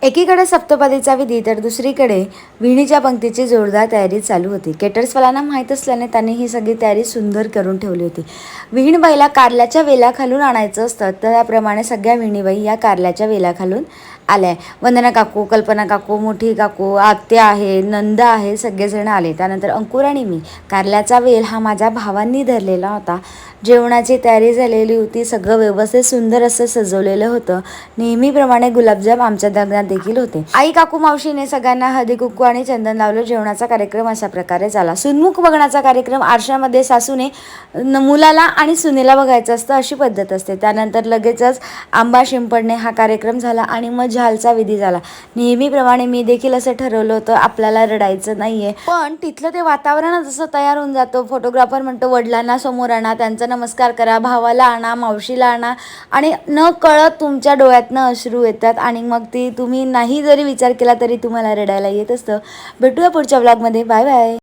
एकीकडे सप्तपदीचा विधी तर दुसरीकडे विणीच्या पंक्तीची जोरदार तयारी चालू होती. केटर्सवाल्यांना माहीत असल्याने त्यांनी ही सगळी तयारी सुंदर करून ठेवली होती. विणबाईला कारल्याच्या वेलाखालून आणायचं असतं, त्याप्रमाणे सगळ्या विणीबाई या कारल्याच्या वेलाखालून आल्या. वंदना काकू, कल्पना काकू, मोठी काकू, आत्या आहे, नंद आहे, सगळेजण आले. त्यानंतर अंकुर आणि मी. कारल्याचा वेल हा माझ्या भावांनी धरलेला होता. जेवणाची तयारी झालेली होती. सगळं व्यवस्थित सुंदर असं सजवलेलं होतं. नेहमीप्रमाणे गुलाबजाम आमच्या लग्नात देखील होते. आई, काकू, मावशीने सगळ्यांना हळदी कुंकू आणि चंदन लावलं. जेवणाचा कार्यक्रम अशा प्रकारे झाला. सुनमुख बघण्याचा कार्यक्रम आरशामध्ये सासूने मुलाला आणि सुनेला बघायचं असतं, अशी पद्धत असते. त्यानंतर लगेचच आंबा शिंपडणे हा कार्यक्रम झाला आणि मग झालचा विधी झाला. नेहमीप्रमाणे मी देखील असं ठरवलं होतं, आपल्याला रडायचं नाहीये, पण तिथलं ते वातावरणच असं तयार होऊन जातो. फोटोग्राफर म्हणतो वडिलांना समोर आणा, त्यांचा नमस्कार करा, भावाला आणा, मावशीला आणा आणि न कळत तुमच्या डोळ्यातनं अश्रू येतात आणि मग ती तुम्ही नाही जरी विचार केला तरी तुम्हाला रडायला येत असतं. भेटूया पुढच्या व्लॉगमध्ये. Bye bye.